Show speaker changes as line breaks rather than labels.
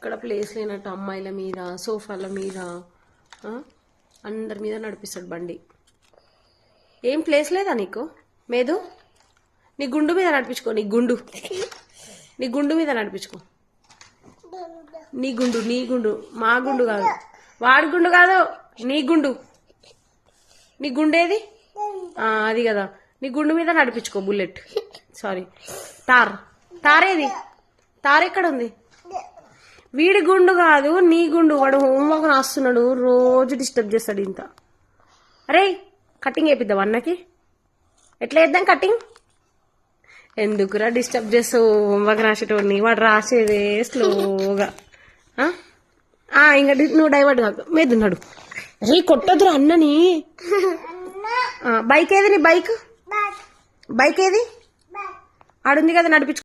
ఎక్కడ ప్లేస్ లేనట్టు అమ్మాయిల మీద, సోఫాల మీద, అందరి మీద నడిపిస్తాడు బండి. ఏం ప్లేస్ లేదా నీకు? మేదు నీ గుండు మీద నడిపించుకో. నీ గుండు మీద నడిపించుకో. నీ గుండు మా గుండు కాదు, వాడి గుండు కాదు, నీ గుండేది అది కదా. నీ గుండు మీద నడిపించుకో. Bullet sorry తారేది? తారెక్కడ ఉంది? వీడి గుండు కాదు, నీ గుండు. వాడు హోంవర్క్ రాస్తున్నాడు, రోజు డిస్టర్బ్ చేస్తాడు ఇంత. అరే కటింగ్ వేపిద్దాం అన్నకి. ఎట్లా వేద్దాం కటింగ్? ఎందుకురా డిస్టర్బ్ చేస్తావు హోంవర్క్ రాసేటోడిని? వాడు రాసేదే స్లోగా. ఇంకా నువ్వు డైవర్ట్ కాదు, మీదున్నాడు. రే కొట్టదురా అన్నని. బైక్ ఏది? నీ బైక్ ఏది? ఆడుంది కదా, నడిపించు.